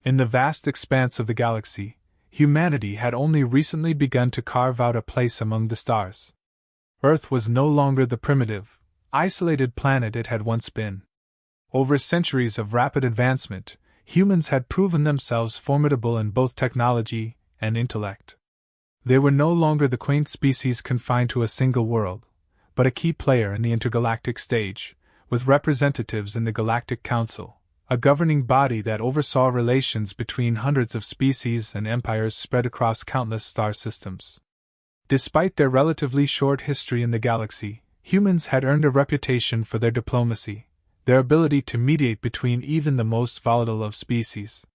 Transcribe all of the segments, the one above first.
In the vast expanse of the galaxy, humanity had only recently begun to carve out a place among the stars. Earth was no longer the primitive, isolated planet it had once been. Over centuries of rapid advancement, humans had proven themselves formidable in both technology and intellect. They were no longer the quaint species confined to a single world, but a key player in the intergalactic stage, with representatives in the Galactic Council, a governing body that oversaw relations between hundreds of species and empires spread across countless star systems. Despite their relatively short history in the galaxy, humans had earned a reputation for their diplomacy, their ability to mediate between even the most volatile of species.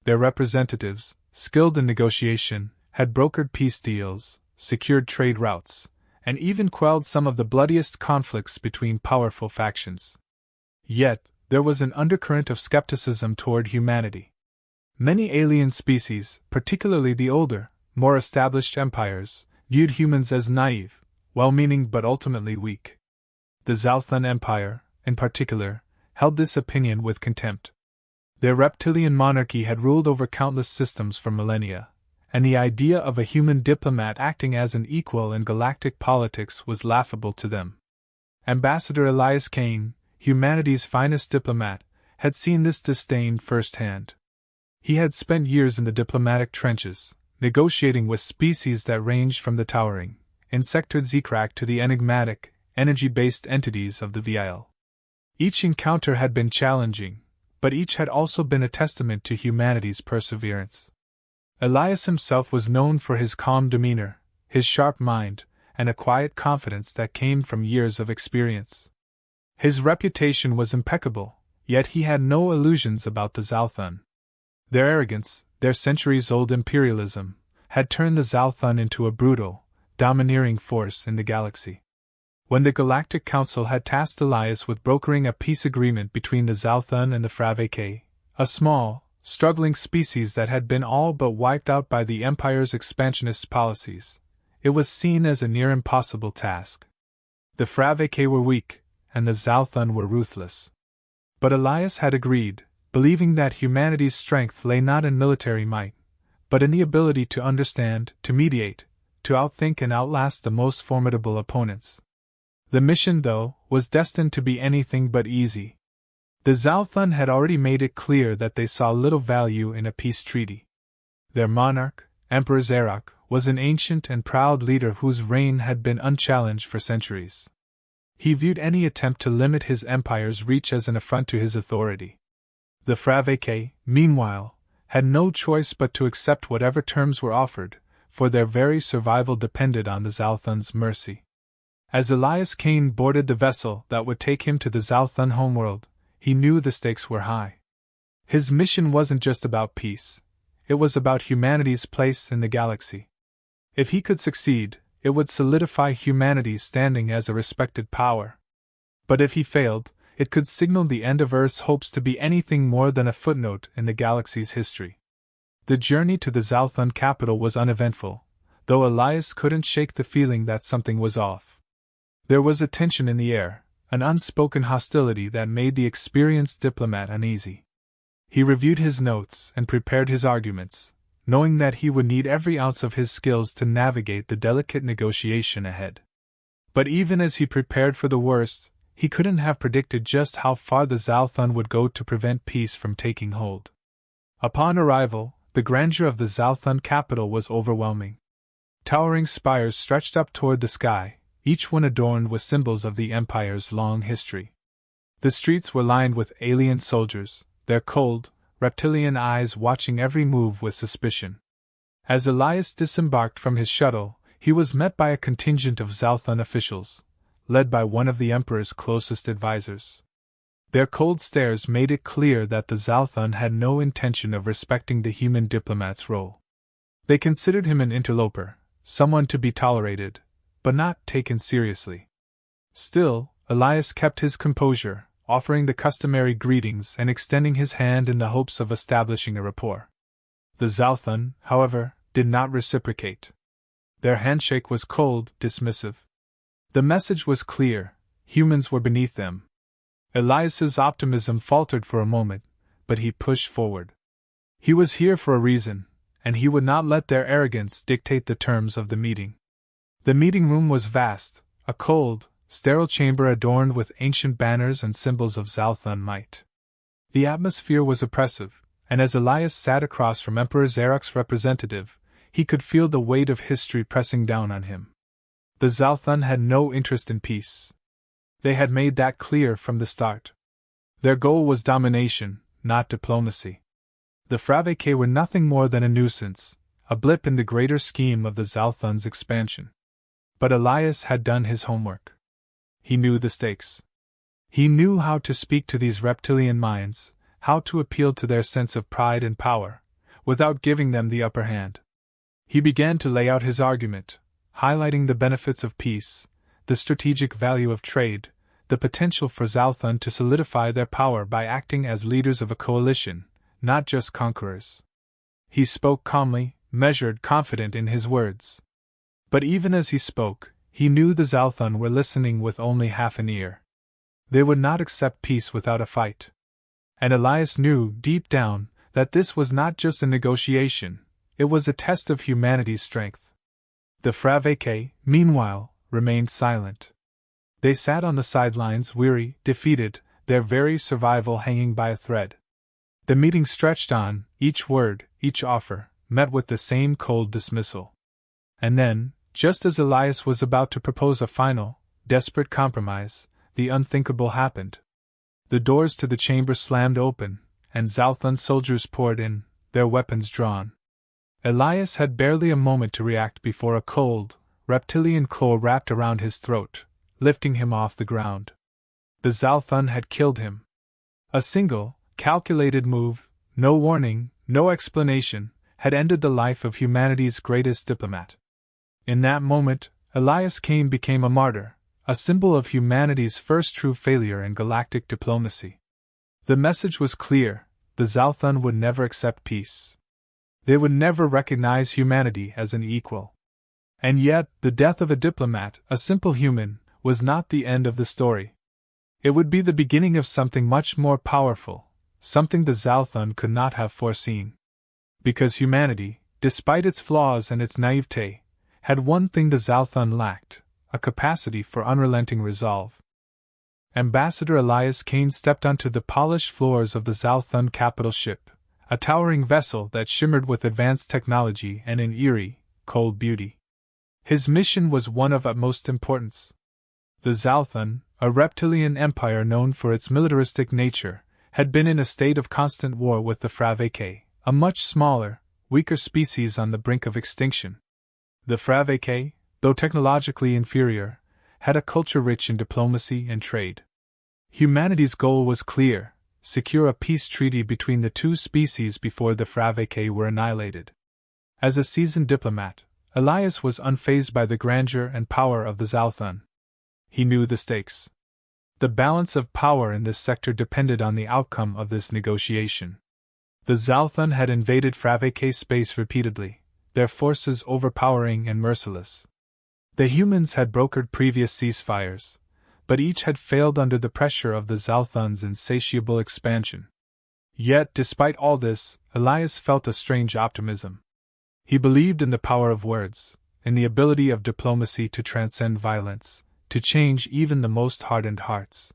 Their representatives, skilled in negotiation, had brokered peace deals, secured trade routes, and even quelled some of the bloodiest conflicts between powerful factions. Yet, there was an undercurrent of skepticism toward humanity. Many alien species, particularly the older, more established empires, viewed humans as naive, well-meaning but ultimately weak. The Zalthun Empire, in particular, held this opinion with contempt. Their reptilian monarchy had ruled over countless systems for millennia, and the idea of a human diplomat acting as an equal in galactic politics was laughable to them. Ambassador Elias Kane, humanity's finest diplomat, had seen this disdain firsthand. He had spent years in the diplomatic trenches, negotiating with species that ranged from the towering, insectoid Zekrak to the enigmatic, energy-based entities of the VIL. Each encounter had been challenging, but each had also been a testament to humanity's perseverance. Elias himself was known for his calm demeanor, his sharp mind, and a quiet confidence that came from years of experience. His reputation was impeccable, yet he had no illusions about the Zalthun. Their arrogance, their centuries-old imperialism, had turned the Zalthun into a brutal, domineering force in the galaxy. When the Galactic Council had tasked Elias with brokering a peace agreement between the Zalthun and the Fraveke, a small, struggling species that had been all but wiped out by the Empire's expansionist policies, it was seen as a near impossible task. The Fraveke were weak, and the Zalthun were ruthless. But Elias had agreed, believing that humanity's strength lay not in military might, but in the ability to understand, to mediate, to outthink and outlast the most formidable opponents. The mission, though, was destined to be anything but easy. The Zalthun had already made it clear that they saw little value in a peace treaty. Their monarch, Emperor Zarak, was an ancient and proud leader whose reign had been unchallenged for centuries. He viewed any attempt to limit his empire's reach as an affront to his authority. The Fraveke, meanwhile, had no choice but to accept whatever terms were offered, for their very survival depended on the Zalthun's mercy. As Elias Kane boarded the vessel that would take him to the Zalthun homeworld, he knew the stakes were high. His mission wasn't just about peace, it was about humanity's place in the galaxy. If he could succeed, it would solidify humanity's standing as a respected power. But if he failed, it could signal the end of Earth's hopes to be anything more than a footnote in the galaxy's history. The journey to the Zalthun capital was uneventful, though Elias couldn't shake the feeling that something was off. There was a tension in the air, an unspoken hostility that made the experienced diplomat uneasy. He reviewed his notes and prepared his arguments, knowing that he would need every ounce of his skills to navigate the delicate negotiation ahead. But even as he prepared for the worst, he couldn't have predicted just how far the Zalthun would go to prevent peace from taking hold. Upon arrival, the grandeur of the Zalthun capital was overwhelming. Towering spires stretched up toward the sky, each one adorned with symbols of the Empire's long history. The streets were lined with alien soldiers, their cold, reptilian eyes watching every move with suspicion. As Elias disembarked from his shuttle, he was met by a contingent of Zalthun officials, led by one of the Emperor's closest advisors. Their cold stares made it clear that the Zalthun had no intention of respecting the human diplomat's role. They considered him an interloper, someone to be tolerated, but not taken seriously. Still, Elias kept his composure, offering the customary greetings and extending his hand in the hopes of establishing a rapport. The Zalthun, however, did not reciprocate. Their handshake was cold, dismissive. The message was clear: humans were beneath them. Elias's optimism faltered for a moment, but he pushed forward. He was here for a reason, and he would not let their arrogance dictate the terms of the meeting. The meeting room was vast, a cold, sterile chamber adorned with ancient banners and symbols of Zalthun might. The atmosphere was oppressive, and as Elias sat across from Emperor Zarok's representative, he could feel the weight of history pressing down on him. The Zalthun had no interest in peace. They had made that clear from the start. Their goal was domination, not diplomacy. The Fraveke were nothing more than a nuisance, a blip in the greater scheme of the Zalthun's expansion. But Elias had done his homework. He knew the stakes. He knew how to speak to these reptilian minds, how to appeal to their sense of pride and power, without giving them the upper hand. He began to lay out his argument, highlighting the benefits of peace, the strategic value of trade, the potential for Zalthun to solidify their power by acting as leaders of a coalition, not just conquerors. He spoke calmly, measured, confident in his words. But even as he spoke, he knew the Zalthun were listening with only half an ear. They would not accept peace without a fight. And Elias knew, deep down, that this was not just a negotiation, it was a test of humanity's strength. The Fraveke, meanwhile, remained silent. They sat on the sidelines, weary, defeated, their very survival hanging by a thread. The meeting stretched on, each word, each offer, met with the same cold dismissal. And then, just as Elias was about to propose a final, desperate compromise, the unthinkable happened. The doors to the chamber slammed open, and Zalthun soldiers poured in, their weapons drawn. Elias had barely a moment to react before a cold, reptilian claw wrapped around his throat, lifting him off the ground. The Zalthun had killed him. A single, calculated move, no warning, no explanation, had ended the life of humanity's greatest diplomat. In that moment, Elias Kane became a martyr, a symbol of humanity's first true failure in galactic diplomacy. The message was clear: the Zalthun would never accept peace. They would never recognize humanity as an equal. And yet, the death of a diplomat, a simple human, was not the end of the story. It would be the beginning of something much more powerful, something the Zalthun could not have foreseen. Because humanity, despite its flaws and its naivete, had one thing the Zalthun lacked: a capacity for unrelenting resolve. Ambassador Elias Kane stepped onto the polished floors of the Zalthun capital ship, a towering vessel that shimmered with advanced technology and in eerie, cold beauty. His mission was one of utmost importance. The Zalthun, a reptilian empire known for its militaristic nature, had been in a state of constant war with the Fraveke, a much smaller, weaker species on the brink of extinction. The Fraveke, though technologically inferior, had a culture rich in diplomacy and trade. Humanity's goal was clear: secure a peace treaty between the two species before the Fraveke were annihilated. As a seasoned diplomat, Elias was unfazed by the grandeur and power of the Zalthun. He knew the stakes. The balance of power in this sector depended on the outcome of this negotiation. The Zalthun had invaded Fraveke space repeatedly, their forces overpowering and merciless. The humans had brokered previous ceasefires, but each had failed under the pressure of the Zalthun's insatiable expansion. Yet, despite all this, Elias felt a strange optimism. He believed in the power of words, in the ability of diplomacy to transcend violence, to change even the most hardened hearts.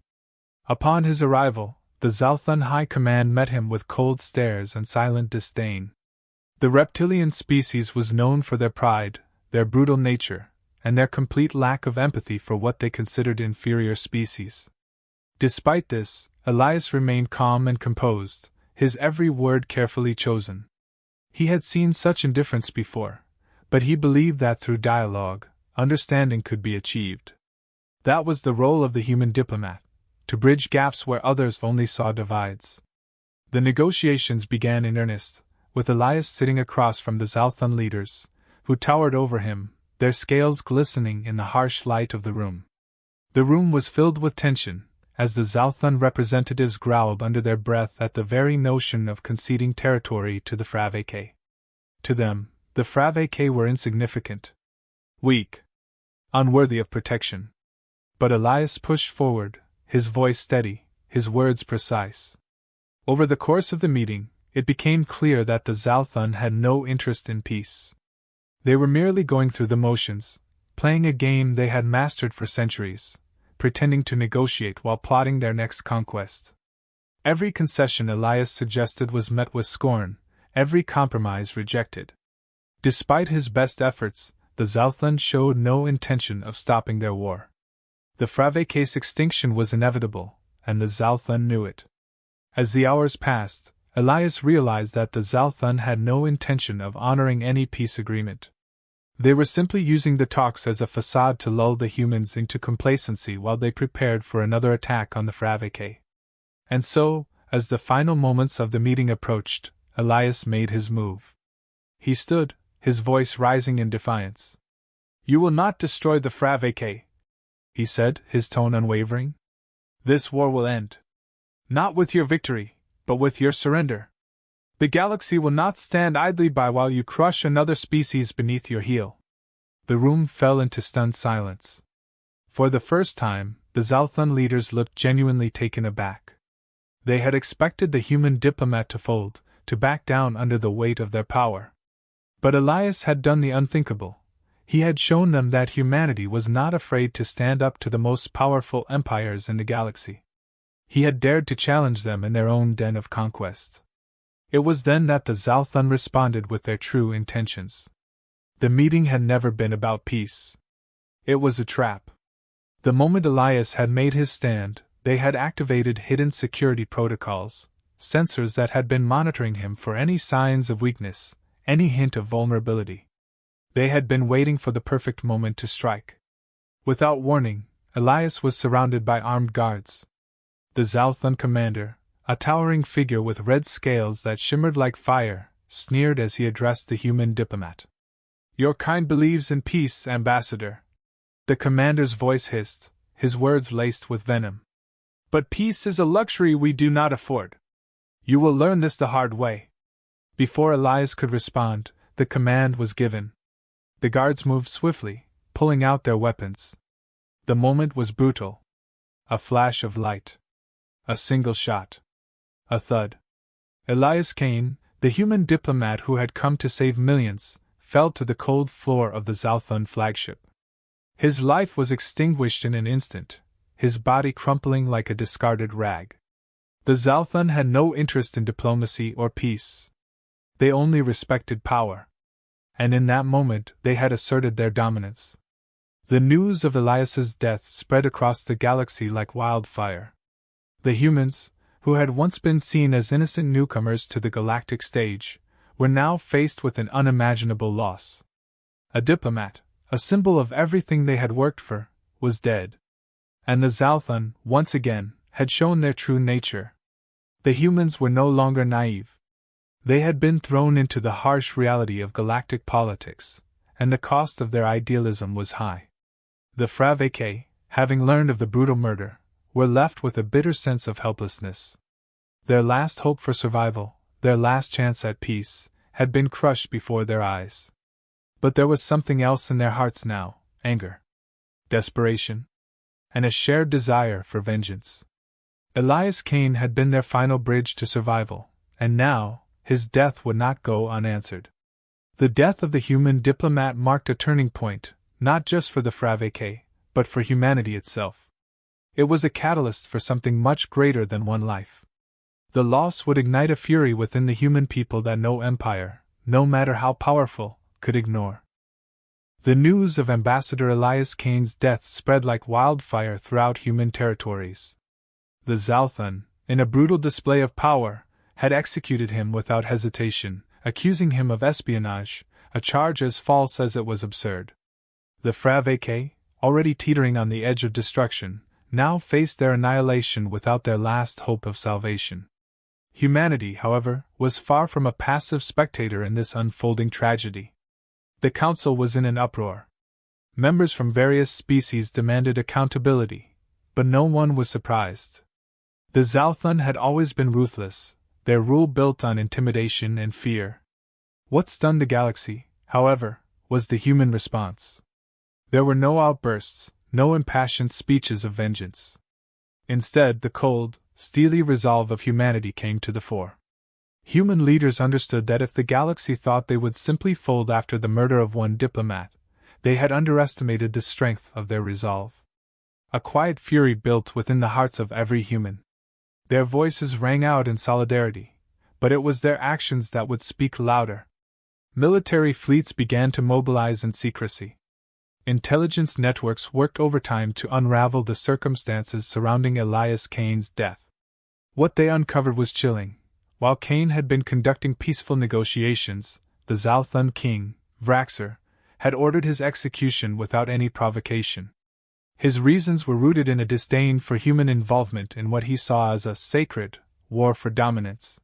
Upon his arrival, the Zalthun High Command met him with cold stares and silent disdain. The reptilian species was known for their pride, their brutal nature, and their complete lack of empathy for what they considered inferior species. Despite this, Elias remained calm and composed, his every word carefully chosen. He had seen such indifference before, but he believed that through dialogue, understanding could be achieved. That was the role of the human diplomat, to bridge gaps where others only saw divides. The negotiations began in earnest, with Elias sitting across from the Zalthun leaders, who towered over him, their scales glistening in the harsh light of the room. The room was filled with tension, as the Zalthun representatives growled under their breath at the very notion of conceding territory to the Fraveke. To them, the Fraveke were insignificant, weak, unworthy of protection. But Elias pushed forward, his voice steady, his words precise. Over the course of the meeting, it became clear that the Zalthun had no interest in peace. They were merely going through the motions, playing a game they had mastered for centuries, pretending to negotiate while plotting their next conquest. Every concession Elias suggested was met with scorn, every compromise rejected. Despite his best efforts, the Zalthun showed no intention of stopping their war. The Fraveke's extinction was inevitable, and the Zalthun knew it. As the hours passed, Elias realized that the Zalthun had no intention of honoring any peace agreement. They were simply using the talks as a facade to lull the humans into complacency while they prepared for another attack on the Fraveke. And so, as the final moments of the meeting approached, Elias made his move. He stood, his voice rising in defiance. "You will not destroy the Fraveke," he said, his tone unwavering. "This war will end. Not with your victory, but with your surrender. The galaxy will not stand idly by while you crush another species beneath your heel." The room fell into stunned silence. For the first time, the Zalthun leaders looked genuinely taken aback. They had expected the human diplomat to fold, to back down under the weight of their power. But Elias had done the unthinkable. He had shown them that humanity was not afraid to stand up to the most powerful empires in the galaxy. He had dared to challenge them in their own den of conquest. It was then that the Zalthun responded with their true intentions. The meeting had never been about peace. It was a trap. The moment Elias had made his stand, they had activated hidden security protocols, sensors that had been monitoring him for any signs of weakness, any hint of vulnerability. They had been waiting for the perfect moment to strike. Without warning, Elias was surrounded by armed guards. The Zalthun commander, a towering figure with red scales that shimmered like fire, sneered as he addressed the human diplomat. "Your kind believes in peace, Ambassador." The commander's voice hissed, his words laced with venom. "But peace is a luxury we do not afford. You will learn this the hard way." Before Elias could respond, the command was given. The guards moved swiftly, pulling out their weapons. The moment was brutal. A flash of light. A single shot. A thud. Elias Kane, the human diplomat who had come to save millions, fell to the cold floor of the Zalthun flagship. His life was extinguished in an instant, his body crumpling like a discarded rag. The Zalthun had no interest in diplomacy or peace. They only respected power. And in that moment they had asserted their dominance. The news of Elias's death spread across the galaxy like wildfire. The humans, who had once been seen as innocent newcomers to the galactic stage, were now faced with an unimaginable loss. A diplomat, a symbol of everything they had worked for, was dead. And the Zalthun, once again, had shown their true nature. The humans were no longer naive. They had been thrown into the harsh reality of galactic politics, and the cost of their idealism was high. The Fraveke, having learned of the brutal murder, were left with a bitter sense of helplessness. Their last hope for survival, their last chance at peace, had been crushed before their eyes. But there was something else in their hearts now: anger, desperation, and a shared desire for vengeance. Elias Kane had been their final bridge to survival, and now, his death would not go unanswered. The death of the human diplomat marked a turning point, not just for the Fraveke, but for humanity itself. It was a catalyst for something much greater than one life. The loss would ignite a fury within the human people that no empire, no matter how powerful, could ignore. The news of Ambassador Elias Kane's death spread like wildfire throughout human territories. The Zalthun, in a brutal display of power, had executed him without hesitation, accusing him of espionage, a charge as false as it was absurd. The Fraveke, already teetering on the edge of destruction, now faced their annihilation without their last hope of salvation. Humanity, however, was far from a passive spectator in this unfolding tragedy. The council was in an uproar. Members from various species demanded accountability, but no one was surprised. The Zalthun had always been ruthless, their rule built on intimidation and fear. What stunned the galaxy, however, was the human response. There were no outbursts, no impassioned speeches of vengeance. Instead, the cold, steely resolve of humanity came to the fore. Human leaders understood that if the galaxy thought they would simply fold after the murder of one diplomat, they had underestimated the strength of their resolve. A quiet fury built within the hearts of every human. Their voices rang out in solidarity, but it was their actions that would speak louder. Military fleets began to mobilize in secrecy. Intelligence networks worked overtime to unravel the circumstances surrounding Elias Kane's death. What they uncovered was chilling. While Kane had been conducting peaceful negotiations, the Zalthun king, Vraxar, had ordered his execution without any provocation. His reasons were rooted in a disdain for human involvement in what he saw as a sacred war for dominance.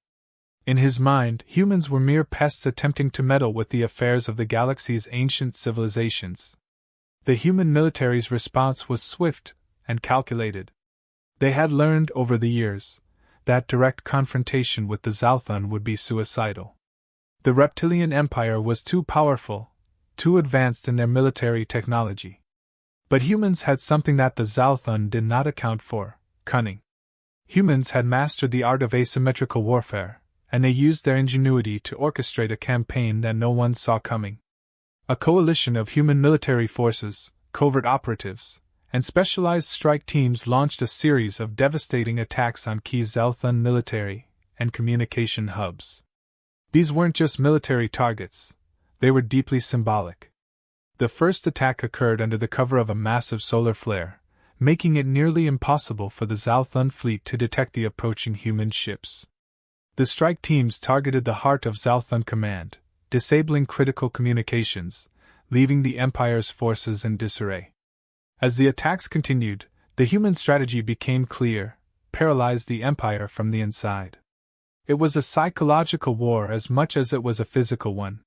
In his mind, humans were mere pests attempting to meddle with the affairs of the galaxy's ancient civilizations. The human military's response was swift and calculated. They had learned over the years that direct confrontation with the Zalthun would be suicidal. The reptilian empire was too powerful, too advanced in their military technology. But humans had something that the Zalthun did not account for: cunning. Humans had mastered the art of asymmetrical warfare, and they used their ingenuity to orchestrate a campaign that no one saw coming. A coalition of human military forces, covert operatives, and specialized strike teams launched a series of devastating attacks on key Zalthun military and communication hubs. These weren't just military targets, they were deeply symbolic. The first attack occurred under the cover of a massive solar flare, making it nearly impossible for the Zalthun fleet to detect the approaching human ships. The strike teams targeted the heart of Zalthun Command, disabling critical communications, leaving the Empire's forces in disarray. As the attacks continued, the human strategy became clear: paralyze the Empire from the inside. It was a psychological war as much as it was a physical one.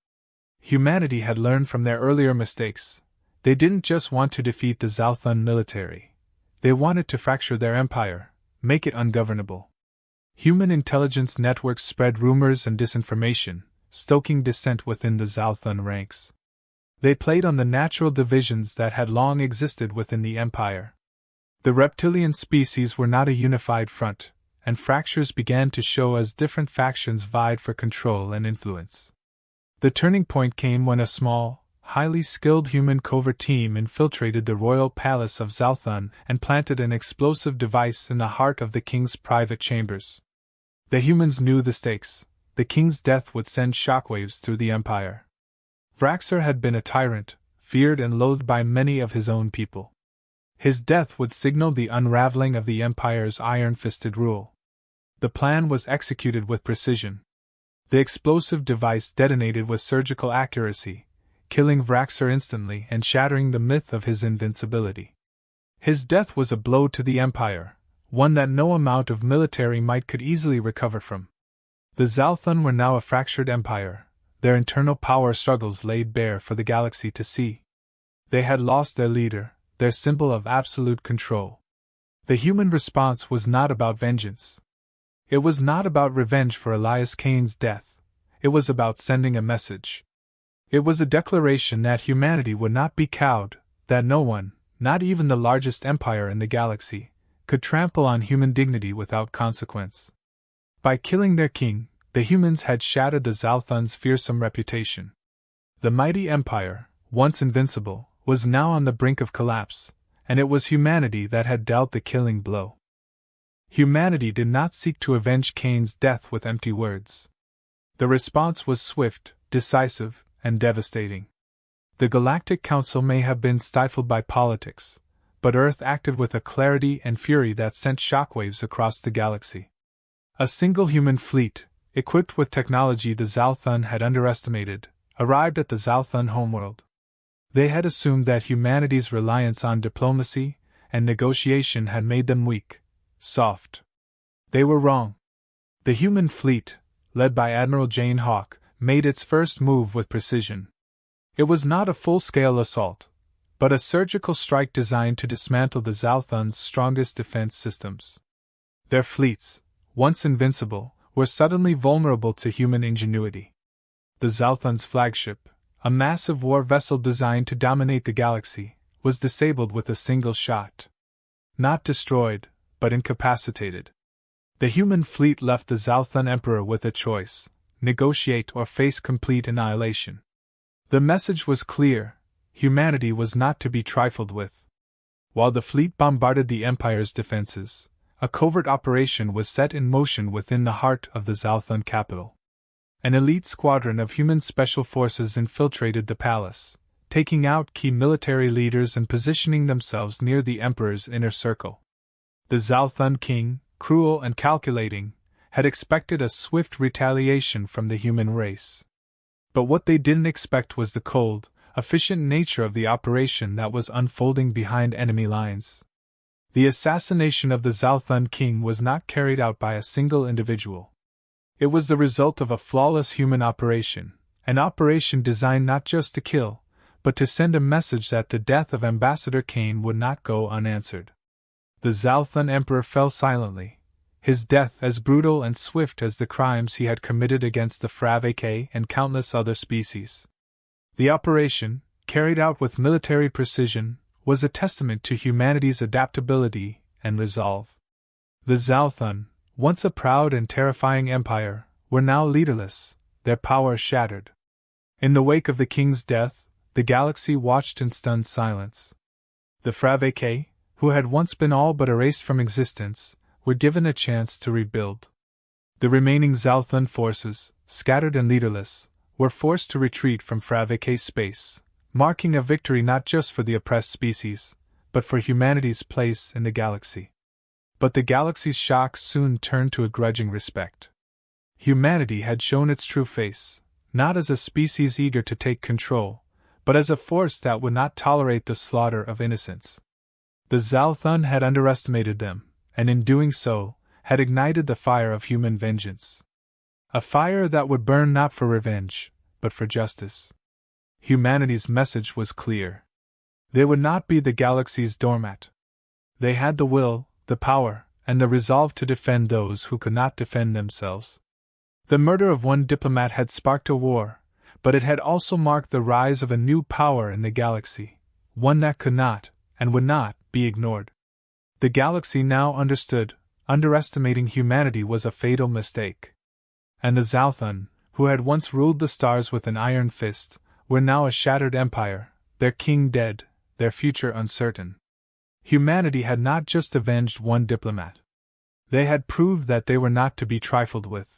Humanity had learned from their earlier mistakes. They didn't just want to defeat the Zalthun military. They wanted to fracture their empire, make it ungovernable. Human intelligence networks spread rumors and disinformation, stoking dissent within the Zalthun ranks. They played on the natural divisions that had long existed within the Empire. The reptilian species were not a unified front, and fractures began to show as different factions vied for control and influence. The turning point came when a small, highly skilled human covert team infiltrated the royal palace of Zalthun and planted an explosive device in the heart of the king's private chambers. The humans knew the stakes. The king's death would send shockwaves through the empire. Vraxar had been a tyrant, feared and loathed by many of his own people. His death would signal the unraveling of the empire's iron-fisted rule. The plan was executed with precision. The explosive device detonated with surgical accuracy, killing Vraxar instantly and shattering the myth of his invincibility. His death was a blow to the empire, one that no amount of military might could easily recover from. The Zalthun were now a fractured empire, their internal power struggles laid bare for the galaxy to see. They had lost their leader, their symbol of absolute control. The human response was not about vengeance. It was not about revenge for Elias Kane's death. It was about sending a message. It was a declaration that humanity would not be cowed, that no one, not even the largest empire in the galaxy, could trample on human dignity without consequence. By killing their king, the humans had shattered the Zalthun's fearsome reputation. The mighty empire, once invincible, was now on the brink of collapse, and it was humanity that had dealt the killing blow. Humanity did not seek to avenge Kane's death with empty words. The response was swift, decisive, and devastating. The Galactic Council may have been stifled by politics, but Earth acted with a clarity and fury that sent shockwaves across the galaxy. A single human fleet, equipped with technology the Zalthun had underestimated, arrived at the Zalthun homeworld. They had assumed that humanity's reliance on diplomacy and negotiation had made them weak, soft. They were wrong. The human fleet, led by Admiral Jane Hawk, made its first move with precision. It was not a full-scale assault, but a surgical strike designed to dismantle the Zalthun's strongest defense systems. Their fleets, once invincible, were suddenly vulnerable to human ingenuity. The Zalthun's flagship, a massive war vessel designed to dominate the galaxy, was disabled with a single shot. Not destroyed, but incapacitated. The human fleet left the Zalthun Emperor with a choice: negotiate or face complete annihilation. The message was clear: humanity was not to be trifled with. While the fleet bombarded the Empire's defenses, a covert operation was set in motion within the heart of the Zalthun capital. An elite squadron of human special forces infiltrated the palace, taking out key military leaders and positioning themselves near the Emperor's inner circle. The Zalthun king, cruel and calculating, had expected a swift retaliation from the human race. But what they didn't expect was the cold, efficient nature of the operation that was unfolding behind enemy lines. The assassination of the Zalthun king was not carried out by a single individual. It was the result of a flawless human operation, an operation designed not just to kill, but to send a message that the death of Ambassador Kane would not go unanswered. The Zalthun Emperor fell silently, his death as brutal and swift as the crimes he had committed against the Fravake and countless other species. The operation, carried out with military precision, was a testament to humanity's adaptability and resolve. The Zalthun, once a proud and terrifying empire, were now leaderless, their power shattered. In the wake of the king's death, the galaxy watched in stunned silence. The Fravake, who had once been all but erased from existence, were given a chance to rebuild. The remaining Zalthun forces, scattered and leaderless, were forced to retreat from Fravake space, marking a victory not just for the oppressed species, but for humanity's place in the galaxy. But the galaxy's shock soon turned to a grudging respect. Humanity had shown its true face, not as a species eager to take control, but as a force that would not tolerate the slaughter of innocents. The Zalthun had underestimated them, and in doing so, had ignited the fire of human vengeance. A fire that would burn not for revenge, but for justice. Humanity's message was clear. They would not be the galaxy's doormat. They had the will, the power, and the resolve to defend those who could not defend themselves. The murder of one diplomat had sparked a war, but it had also marked the rise of a new power in the galaxy, one that could not, and would not, be ignored. The galaxy now understood: underestimating humanity was a fatal mistake. And the Zalthun, who had once ruled the stars with an iron fist, were now a shattered empire, their king dead, their future uncertain. Humanity had not just avenged one diplomat. They had proved that they were not to be trifled with.